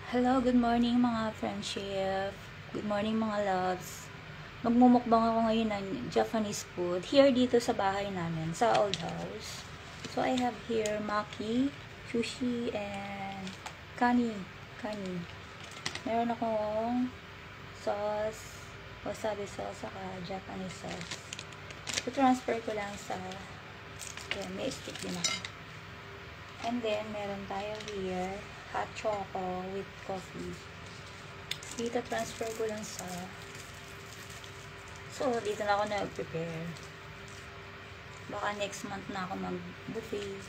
Hello, good morning mga friendship. Good morning mga loves. Magmumukbang ako ngayon ng Japanese food here dito sa bahay namin, sa old house. So I have here maki, sushi, and kani. Kani. Meron akong sauce, wasabi sauce, saka Japanese sauce. So transfer ko lang sa, may stick din ako. And then, meron tayo here, hot choco with coffee. Dito, transfer ko lang sa... So, dito na ako nag-prepare. Baka next month na ako mag-buffet.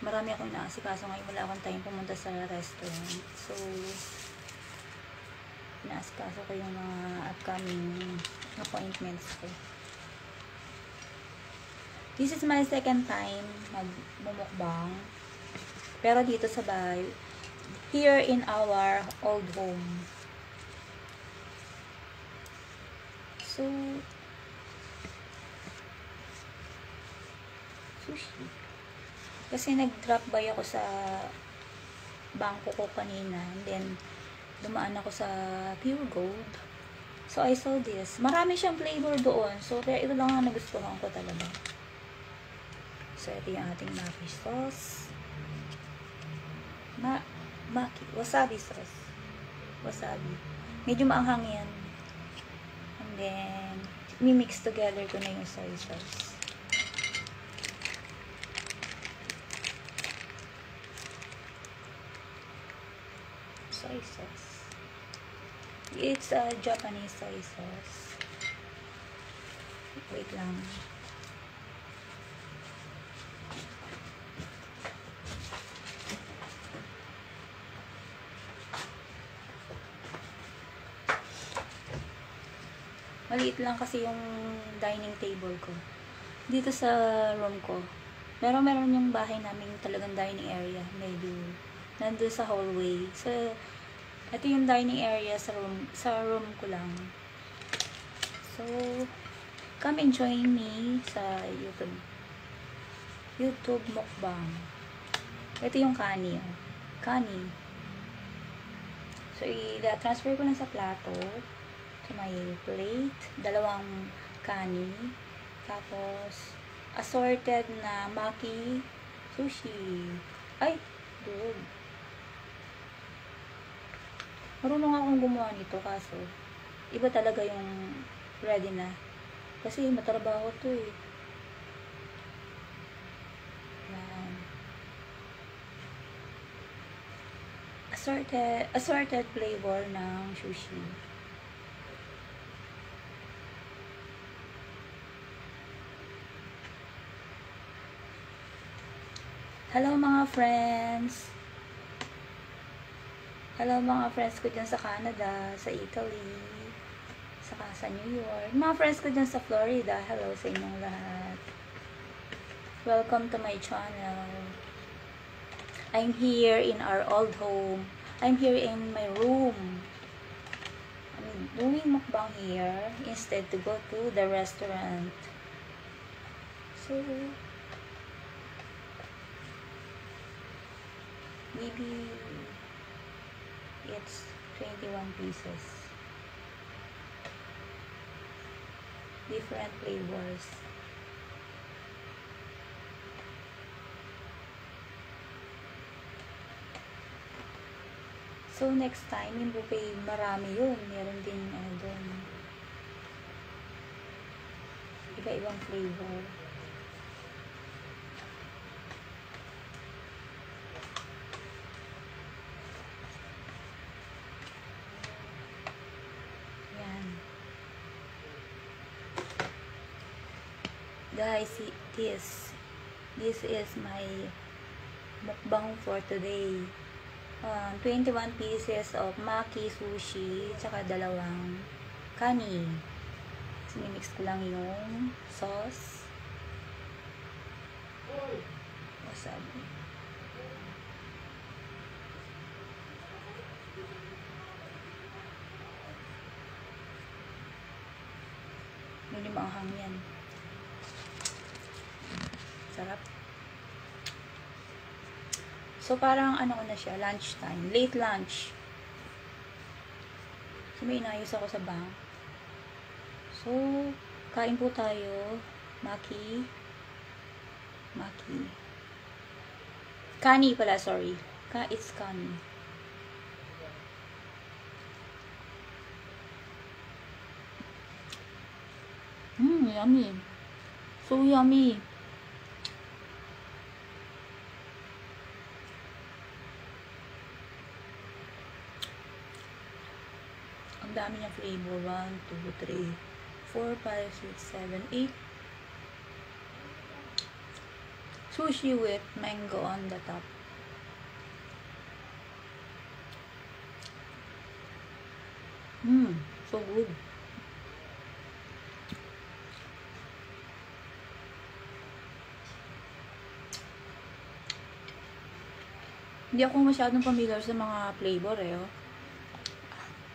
Marami akong inaasikaso ngayon. Wala akong time pumunta sa restaurant. So, inaasikaso ko yung mga upcoming appointments ko. This is my second time magbumukbang. Pero dito sa bahay, here in our old home. So, sushi. Kasi nag-drop by ako sa bangko ko kanina. And then, dumaan ako sa Pure Gold. So, I saw this. Marami siyang flavor doon. So, kaya ito lang ang nagustuhan ko talaga. So, ito yung ating maki sauce. Maki. Wasabi sauce. Wasabi. Medyo maanghang yan. And then, mi-mix together ko na yung soy sauce. Soy sauce. It's a Japanese soy sauce. Wait lang. Maliit lang kasi yung dining table ko. Dito sa room ko. Pero meron yung bahay namin talagang dining area. Medyo nandun sa hallway. So, ito yung dining area sa room ko lang. So, come and join me sa YouTube mukbang. Ito yung kani. Kani. So, i-transfer ko lang sa plato. So, may plate, dalawang kani, tapos assorted na maki, sushi. Ay, good. Marunong akong gumawa nito kaso iba talaga yung ready na. Kasi matrabaho to eh. Yan. Assorted flavor ng sushi. Hello mga friends! Hello mga friends ko dyan sa Canada, sa Italy, saka sa New York. Mga friends ko dyan sa Florida, hello sa inyong lahat. Welcome to my channel. I'm here in our old home. I'm here in my room. I'm doing mukbang here instead to go to the restaurant. So, maybe it's 21 pieces. Different flavors. So, next time, yung buffet, marami yun. Meron din, doon. Iba-ibang flavor. Guys, this is my mukbang for today. 21 pieces of maki sushi, tsaka dalawang kani. Sinimix ko lang yung sauce. Wasabi. Medyo maanghang yan. Sarap. So, parang ano ko na siya, lunchtime. Late lunch. So, may inayos ako sa bank. So, kain po tayo. Maki. Kani pala, sorry. It's kani. Yummy. So yummy. Ang dami niyang flavor. 1, 2, 3, 4, 5, 6, 7, 8. Sushi with mango on the top. So good. Hindi ako masyadong familiar sa mga flavor oh.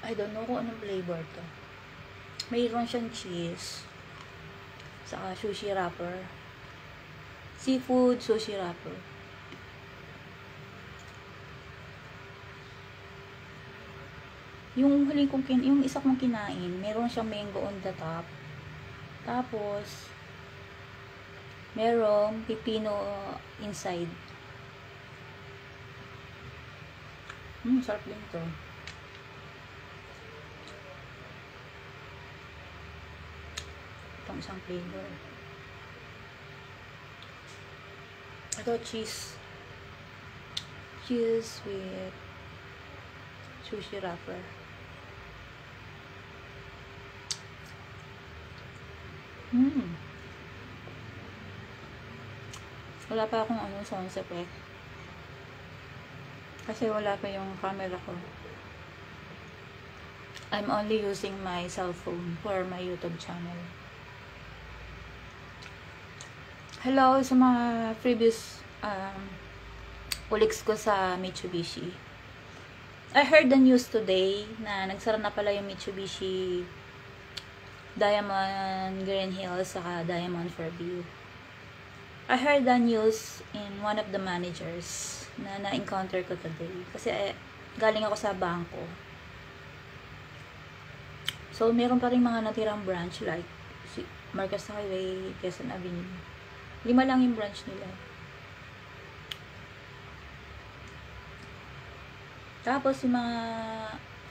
I don't know kung anong flavor to. Mayroon siyang cheese. Saka sushi wrapper. Seafood sushi wrapper. Yung huling kong yung isa kong kinain, meron siyang mango on the top. Tapos, merong pipino inside. Sarap din to. Itong isang flavor. Ito, cheese. Cheese with sushi wrapper. Wala pa akong sound effect. Kasi wala pa yung camera ko. I'm only using my cellphone for my YouTube channel. Hello sa mga previous colleagues ko sa Mitsubishi. I heard the news today na nagsara na pala yung Mitsubishi Diamond Green Hills saka Diamond Fairview. I heard the news in one of the managers na na-encounter ko today. Kasi galing ako sa bangko. So, meron pa rin mga natirang branch like Marcos Highway, Quezon Avenue. 5 lang yung branch nila. Tapos, yung mga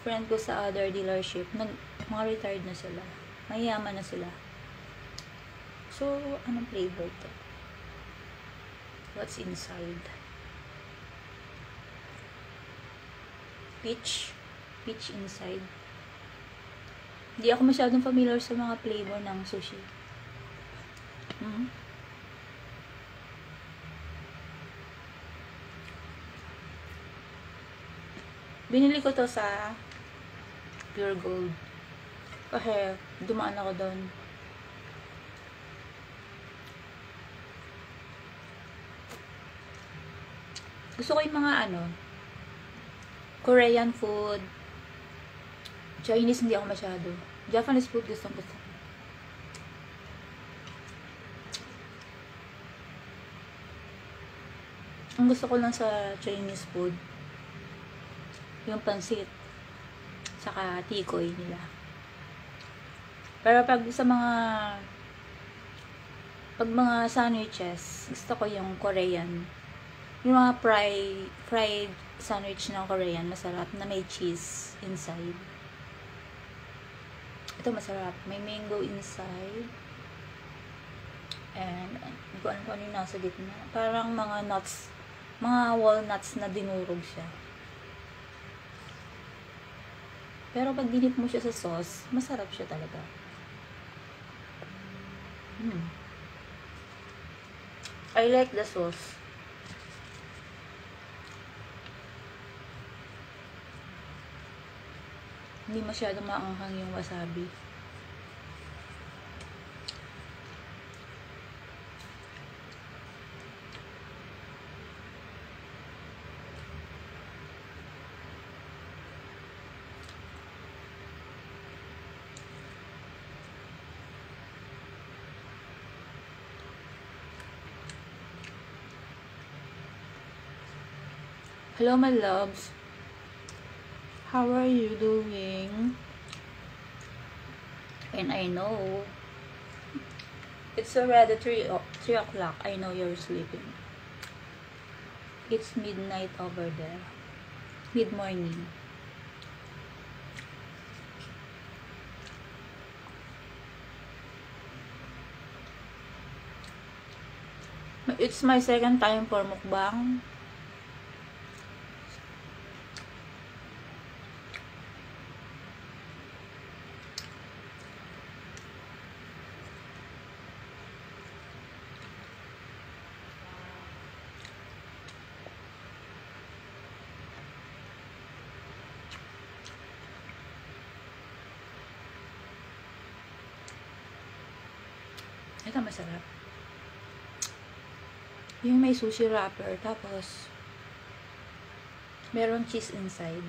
friend ko sa other dealership, mga retired na sila. Mayayaman na sila. So, anong flavor to? What's inside? Peach. Peach inside. Hindi ako masyadong familiar sa mga flavor ng sushi. Binili ko to sa Pure Gold. Kasi dumaan ako doon. Gusto ko yung mga Korean food. Chinese hindi ako masyado. Japanese food gusto ko. Ang gusto ko lang sa Chinese food, yung pansit, saka tikoy nila. Pero pag mga sandwiches, gusto ko yung Korean. Yung mga fried sandwich ng Korean, masarap na may cheese inside. Ito masarap. May mango inside. And, hindi ko alam kung ano yung nasa gitna. Parang mga nuts, mga walnuts na dinurog siya. Pero pag dinip mo siya sa sauce, masarap siya talaga. I like the sauce. Hindi masyadong maanghang yung wasabi. Hello, my loves. How are you doing? And I know it's already 3 o'clock. I know you're sleeping. It's midnight over there. Mid-morning. It's my second time for mukbang. Ito masarap. Yung may sushi wrapper, tapos meron cheese inside.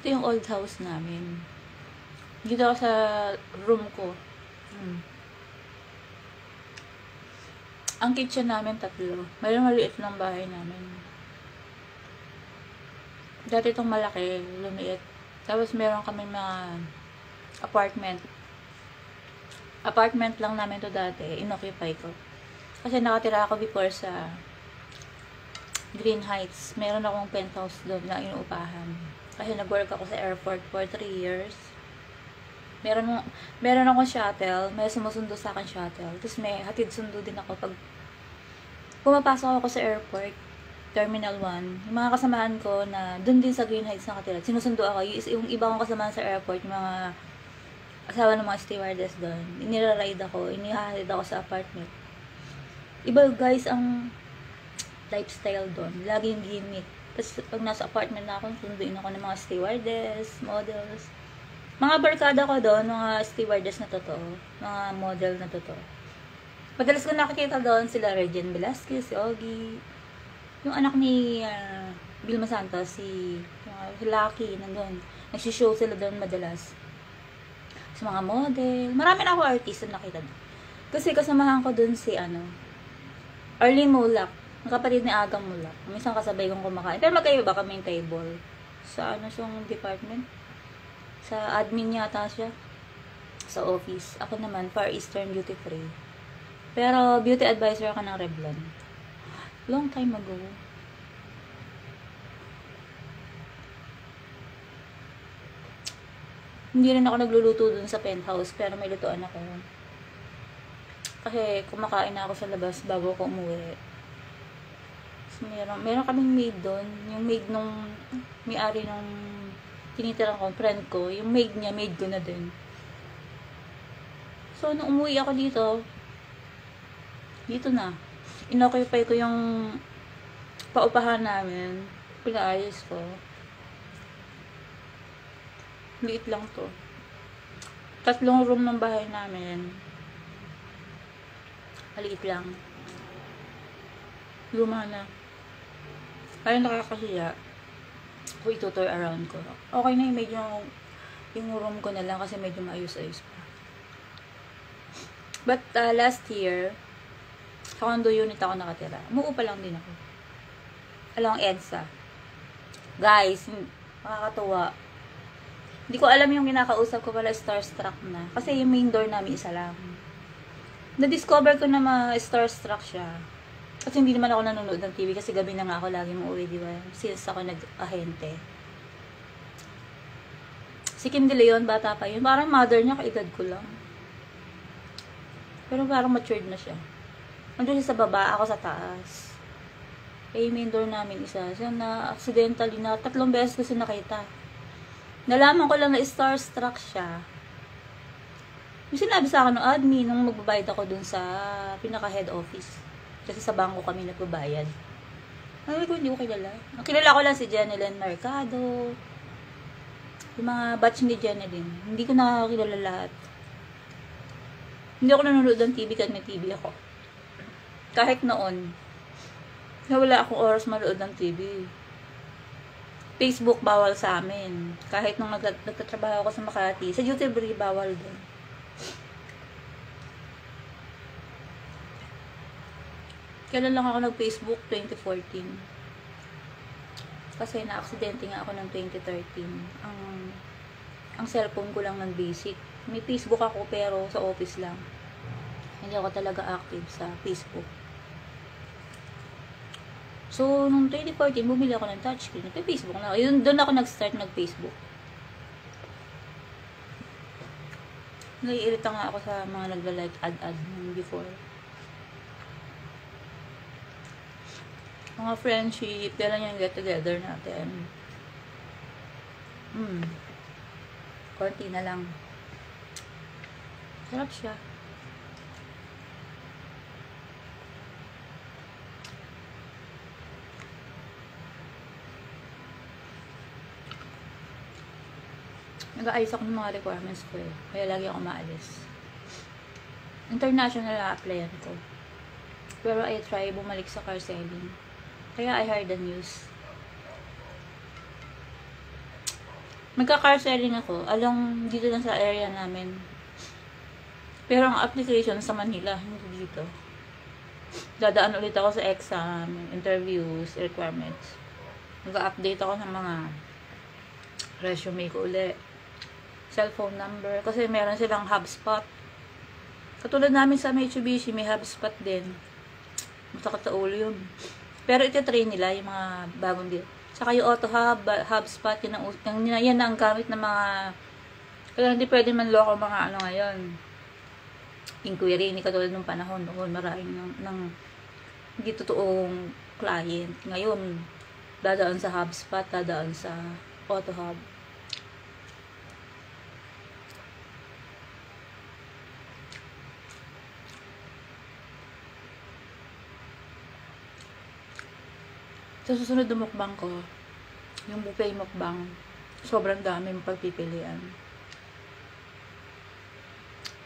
Ito yung old house namin. Dito ako sa room ko. Ang kitchen namin 3. Mayroong maliit ng bahay namin. Dati itong malaki, lumiit. Tapos meron kami mga apartment. Apartment lang namin to dati. Inoccupy ko. Kasi nakatira ako before sa Green Heights. Meron akong penthouse doon na inuupahan. Kasi nag-work ako sa airport for 3 years. Meron akong shuttle. May sumusundo sa akin shuttle. Tapos may hatid sundo din ako pag pumapasok ako sa airport. Terminal 1. Yung mga kasamahan ko na doon din sa Green Heights nakatira. Sinusundo ako. Yung iba kong kasamahan sa airport, yung mga asawa ng mga stewardess doon. Inira-ride ako. Inihahalid ako sa apartment. Iba guys ang lifestyle doon. Laging gimmick. Tapos pag nasa apartment na ako, sunduin ako ng mga stewardess, models. Mga barkada ko doon, mga stewardess na totoo. Mga model na totoo. Madalas ko nakikita doon sila Regine Velasquez, si Ogie. Yung anak ni Vilma Santos, si Lucky, nandun. Nagsishow sila doon madalas. Sa mga model. Marami na ako artist na nakita doon. Kasi kasamahan ko doon si Arlene Mulak. Ang kapatid ni Aga Mulak. Minsan kasabay kong kumakain. Pero magkaiba kami yung table. Sa siyang department? Sa admin yata siya. Sa office. Ako naman, Far Eastern Duty Free. Pero beauty advisor ako ng Revlon. Long time ago. Hindi rin ako nagluluto dun sa penthouse, pero may lutuan ako. Kasi kumakain na ako sa labas bago ako umuwi. So, meron kaming maid dun. Yung maid nung may-ari nung tinitirang ko, friend ko, yung maid niya, maid ko na din. So, nung umuwi ako dito na. Inoccupy ko yung paupahan namin. Pinaayos ko. Liit lang to. 3 room ng bahay namin. Maliit lang. Luma na. Kaya nakakahiya. Kung itutour around ko. Okay na yung medyo yung room ko na lang kasi medyo maayos-ayos pa. But last year, sa condo unit ako nakatira. Umuupa lang din ako. Along EDSA. Guys, makakatuwa. Hindi ko alam yung kinakausap ko pala starstruck na. Kasi yung main door namin isa lang. Na-discover ko na ma-starstruck siya. Kasi hindi naman ako nanonood ng TV kasi gabi na nga ako lagi uuwi, di ba? Since ako nag-ahente. Si Kim De Leon, bata pa yun. Parang mother niya, kaedad ko lang. Pero parang matured na siya. Nandun siya sa baba, ako sa taas. Kaya yung main door namin isa. Siya na accidentally na 3 beses ko siya nakita. Nalaman ko lang na starstruck siya. Yung sinabi sa akin ng admin nung magbabayad ako dun sa pinaka-head office. Kasi sa bangko kami nagbabayad. Ay, ko hindi ko kilala. Ang kilala ko lang si Jeneline Mercado. Yung mga batch ni Jeneline. Hindi ko nakakilala lahat. Hindi ako nanonood ng TV kahit may TV ako. Kahit noon, na wala akong oras manood ng TV. Facebook bawal sa amin. Kahit nung nagtatrabaho ako sa Makati, sa duty free bawal din. Kailan lang ako nag-Facebook? 2014. Kasi na-aksidente nga ako ng 2013. Ang cellphone ko lang ng basic. May Facebook ako pero sa office lang. Hindi ako talaga active sa Facebook. So, nung 2014, bumili ako ng touchscreen. Nagpa-Facebook na ako. Yun, doon ako nag-start nag-Facebook. Naiirita nga ako sa mga nagla-like ad-ad before. Mga friendship, kailan yung get-together natin. Konti na lang. Sarap siya. Nag-aayos ako ng mga requirements ko eh. Kaya lagi ako maalis. International na-applyan ko. Pero I try bumalik sa car selling. Kaya I heard the news. Magka-car selling ako. Along dito lang sa area namin. Pero ang application sa Manila, hindi dito. Dadaan ulit ako sa exam, interviews, requirements. Mag-update ako ng mga resume ko ulit. Cellphone number. Kasi meron silang HubSpot. Katulad namin sa Mitsubishi, may HubSpot din. Masakit sa ulo yun. Pero iti-train nila yung mga bagong deal. Saka yung AutoHub, HubSpot, yan ang gamit ng mga... Kaya hindi pwede manloko mga ano ngayon. Inquiry, hindi katulad nung panahon. Noon, maraming ng hindi totoong client. Ngayon, dadaan sa HubSpot, dadaan sa AutoHub. Sa susunod na mukbang ko, yung buffet mukbang, sobrang dami yung pagpipilian.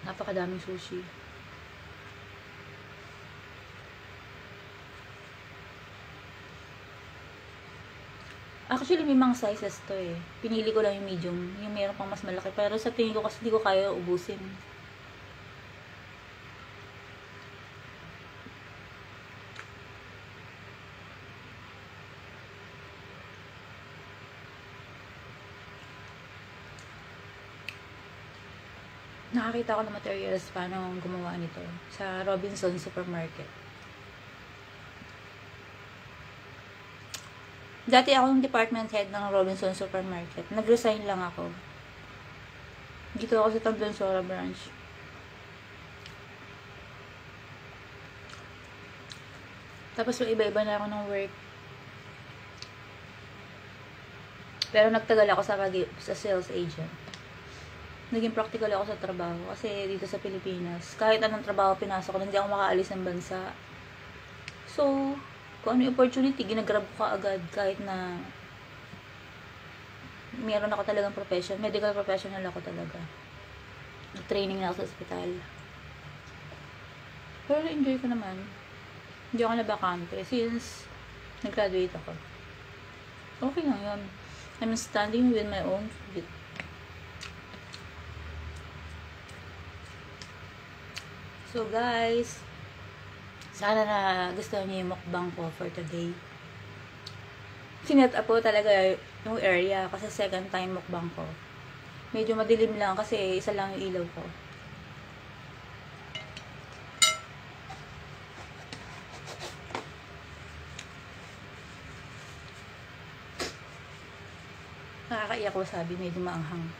Napakadaming sushi. Actually, may mga sizes to eh. Pinili ko lang yung medium. Yung meron pang mas malaki. Pero sa tingin ko kasi di ko kaya ubusin. Nakakita ko ng materials paano gumawa nito sa Robinson Supermarket. Dati ako yung department head ng Robinson Supermarket. Nag-resign lang ako. Dito ako sa Tamblansora branch. Tapos yung iba-iba na ako ng work. Pero nagtagal ako sa sales agent. Naging practical ako sa trabaho. Kasi dito sa Pilipinas, kahit anong trabaho pinasok ko, hindi ako makaalis ng bansa. So, kung ano yung opportunity, ginagrab ko agad kahit na meron ako talagang profession. Medical professional ako talaga. Nag-training na ako sa ospital. Pero enjoy ko naman. Hindi ako nabakante since nag-graduate ako. Okay lang yun. I'm standing with my own feet. So guys, sana na gusto niyo yung mukbang ko for today. Sinet up po talaga yung area kasi second time mukbang ko. Medyo madilim lang kasi isa lang yung ilaw ko. Nakakaiyak ko sabi, medyo maanghang.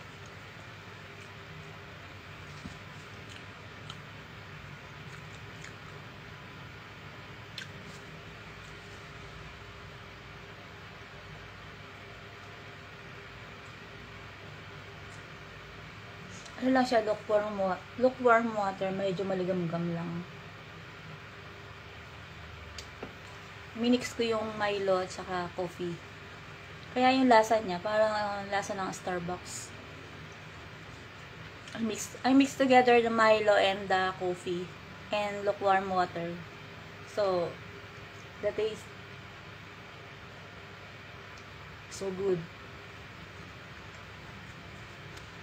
Ano lang siya, lukewarm water, medyo maligam-gam lang. Minix ko yung Milo at saka coffee. Kaya yung lasa niya, parang lasa ng Starbucks. I mix together the Milo and the coffee and lukewarm water. So, the taste So good.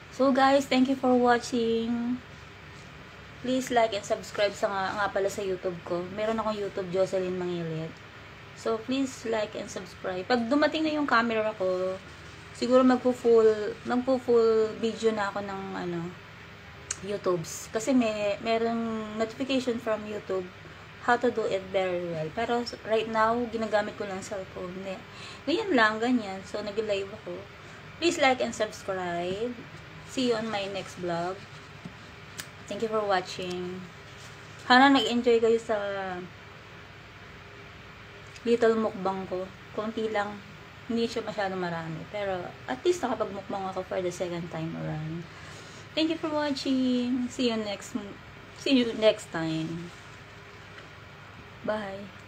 So guys, thank you for watching. Please like and subscribe sa nga pala sa YouTube ko. Meron akong YouTube, Jocelyn Mangilit. So please like and subscribe. Pag dumating na yung camera ko, siguro magpo-full video na ako ng YouTubes. Kasi merong notification from YouTube how to do it very well. Pero right now, ginagamit ko lang cellphone. Ganyan lang, ganyan. So nag-live ako. Please like and subscribe. See you on my next vlog. Thank you for watching. Sana nag-enjoy kayo sa little mukbang ko. Konti lang. Hindi siya masyadong marami. Pero at least nakapag-mukbang ako for the second time around. Thank you for watching. See you next time. Bye.